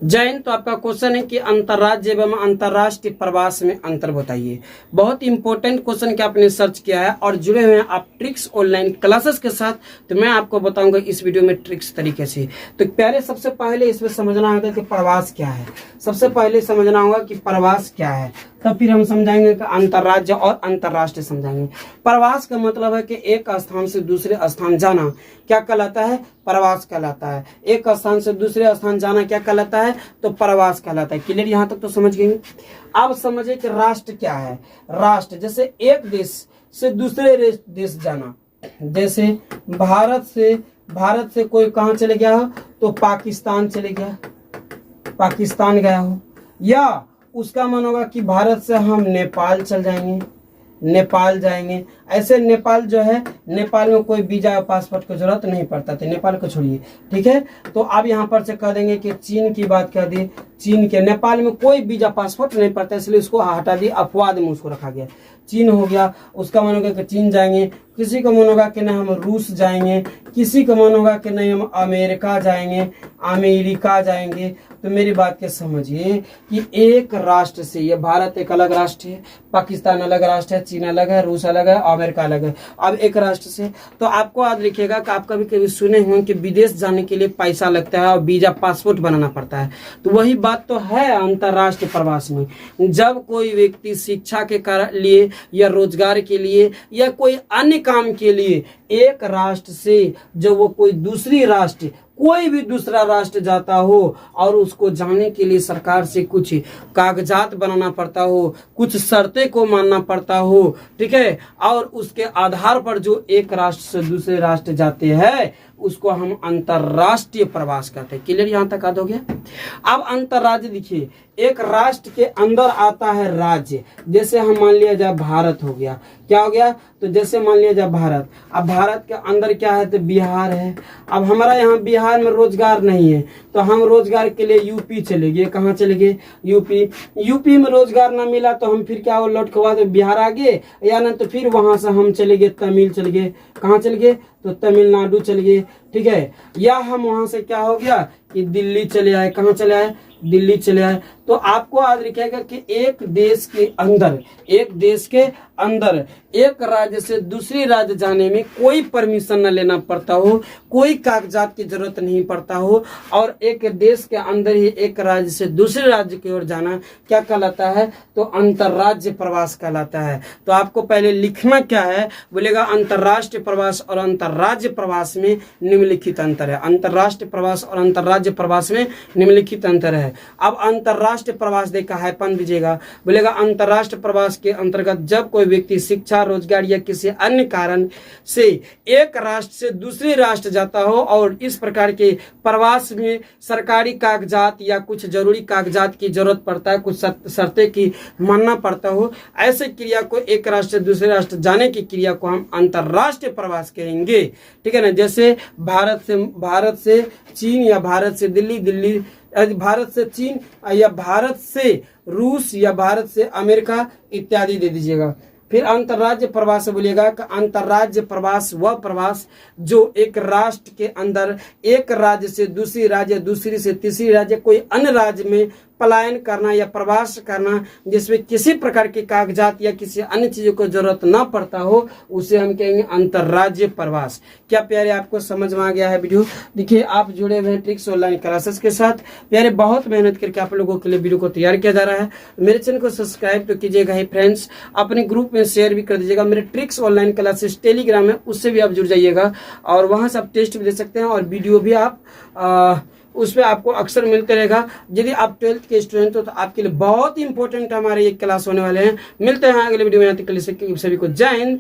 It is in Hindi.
जय हिंद। तो आपका क्वेश्चन है कि अंतर्राज्य एवं अंतर्राष्ट्रीय प्रवास में अंतर बताइए। बहुत इंपॉर्टेंट क्वेश्चन क्या आपने सर्च किया है और जुड़े हुए हैं आप ट्रिक्स ऑनलाइन क्लासेस के साथ। तो मैं आपको बताऊंगा इस वीडियो में ट्रिक्स तरीके से। तो प्यारे सबसे पहले इसमें समझना होगा कि प्रवास क्या है। सबसे पहले समझना होगा कि प्रवास क्या है, तब फिर हम समझाएंगे कि अंतर्राज्य और अंतर्राष्ट्रीय समझाएंगे। प्रवास का मतलब है कि एक स्थान से दूसरे स्थान जाना क्या कहलाता है? प्रवास कहलाता है। एक स्थान से दूसरे स्थान जाना क्या कहलाता है? तो प्रवास कहलाता है। क्लियर? यहाँ तक तो समझ गए। अब समझे कि राष्ट्र क्या है। राष्ट्र जैसे एक देश से दूसरे देश जाना, जैसे भारत से कोई कहाँ चले गया हो तो पाकिस्तान चले गया, पाकिस्तान गया हो। या उसका मन होगा कि भारत से हम नेपाल चल जाएंगे, नेपाल जाएंगे। ऐसे नेपाल जो है, नेपाल में कोई वीजा या पासपोर्ट की जरूरत नहीं पड़ता था, नेपाल को छोड़िए। ठीक है, तो अब यहाँ पर से कह देंगे कि चीन की बात कर दी। चीन के नेपाल में कोई वीजा पासपोर्ट नहीं पड़ता, इसलिए उसको हटा दी, अपवाद में उसको रखा गया। चीन हो गया, उसका मन होगा कि चीन जाएंगे। किसी को मन होगा कि नहीं हम रूस जाएंगे, किसी को मन होगा कि नहीं हम अमेरिका जाएंगे, अमेरिका जाएंगे। तो मेरी बात के समझिए कि एक राष्ट्र से, ये भारत एक अलग राष्ट्र है, पाकिस्तान अलग राष्ट्र है, चीन अलग है, रूस अलग है, अमेरिका अलग है। अब एक राष्ट्र से तो आपको याद रखिएगा कि आप कभी कभी सुने हुए कि विदेश जाने के लिए पैसा लगता है और वीजा पासपोर्ट बनाना पड़ता है। तो वही बात तो है अंतर्राष्ट्रीय प्रवास में। जब कोई व्यक्ति शिक्षा के लिए या रोजगार के लिए या कोई अन्य काम के लिए एक राष्ट्र से जब वो कोई दूसरी राष्ट्र, कोई भी दूसरा राष्ट्र जाता हो और उसको जाने के लिए सरकार से कुछ कागजात बनाना पड़ता हो, कुछ शर्तें को मानना पड़ता हो, ठीक है, और उसके आधार पर जो एक राष्ट्र से दूसरे राष्ट्र जाते हैं उसको हम अंतर्राष्ट्रीय प्रवास कहते हैं। क्लियर? यहाँ तक याद हो गया। अब अंतर्राज्य देखिए, एक राष्ट्र के अंदर आता है राज्य। जैसे हम मान लिया जाए भारत हो गया, क्या हो गया? तो जैसे मान लिया जाए भारत, अब भारत के अंदर क्या है? तो बिहार है। अब हमारा यहाँ बिहार में रोजगार नहीं है तो हम रोजगार के लिए यूपी चले गए। कहाँ चले गए? यूपी में रोजगार ना मिला तो हम फिर क्या हो, लौट के बाद बिहार आ गए, या ना तो फिर वहां से हम चले गए तमिल चले गए। कहाँ चले गए? तो तमिलनाडु चले गए। ठीक है, या हम वहां से क्या हो गया कि दिल्ली चले आए। कहाँ चले आए? दिल्ली चले आए। तो आपको याद रखिएगा कि एक देश के अंदर एक राज्य से दूसरी राज्य जाने में कोई परमिशन न लेना पड़ता हो, कोई कागजात की जरूरत नहीं पड़ता हो, और एक देश के अंदर ही एक राज्य से दूसरे राज्य की ओर जाना क्या कहलाता है? तो अंतर्राज्य प्रवास कहलाता है। तो आपको पहले लिखना क्या है, बोलेगा अंतर्राष्ट्रीय प्रवास और अंतर्राज्य प्रवास में निम्नलिखित अंतर है। अंतर्राष्ट्रीय प्रवास और अंतर्राज्य प्रवास में निम्नलिखित अंतर है। अब अंतर्राष्ट्रीय प्रवास देखा है, पन दीजिएगा, बोलेगा अंतर्राष्ट्रीय प्रवास के अंतर्गत जब कोई व्यक्ति शिक्षा, रोजगार या किसी अन्य कारण से एक राष्ट्र से दूसरे राष्ट्र जाता हो और इस प्रकार के प्रवास में सरकारी कागजात या कुछ जरूरी कागजात की जरूरत पड़ता है, कुछ शर्तें की मानना पड़ता हो, ऐसे क्रिया को, एक राष्ट्र से दूसरे राष्ट्र जाने की क्रिया को हम अंतर्राष्ट्रीय प्रवास कहेंगे। ठीक है ना? जैसे भारत से चीन या भारत से दिल्ली, भारत से चीन या भारत से रूस या भारत से अमेरिका इत्यादि दे दीजिएगा। फिर अंतर्राज्य प्रवास बोलिएगा कि अंतर्राज्य प्रवास वह प्रवास जो एक राष्ट्र के अंदर एक राज्य से दूसरी राज्य, दूसरी से तीसरी राज्य, कोई अन्य राज्य में पलायन करना या प्रवास करना जिसमें किसी प्रकार के कागजात या किसी अन्य चीजों को जरूरत ना पड़ता हो, उसे हम कहेंगे अंतर्राज्य प्रवास। क्या प्यारे आपको समझ में आ गया है वीडियो? देखिए आप जुड़े हुए हैं ट्रिक्स ऑनलाइन क्लासेस के साथ। प्यारे बहुत मेहनत करके आप लोगों के लिए वीडियो को तैयार किया जा रहा है। मेरे चैनल को सब्सक्राइब तो कीजिएगा ही फ्रेंड्स, अपने ग्रुप में शेयर भी कर दीजिएगा। मेरे ट्रिक्स ऑनलाइन क्लासेस टेलीग्राम है, उससे भी आप जुड़ जाइएगा और वहां से आप टेस्ट भी दे सकते हैं और वीडियो भी आप उस पर आपको अक्सर मिलते रहेगा। यदि आप 12th के स्टूडेंट हो तो आपके लिए बहुत इंपॉर्टेंट हमारे ये क्लास होने वाले हैं। मिलते हैं अगले वीडियो में। यहाँ तक के लिए सभी को जय हिंद।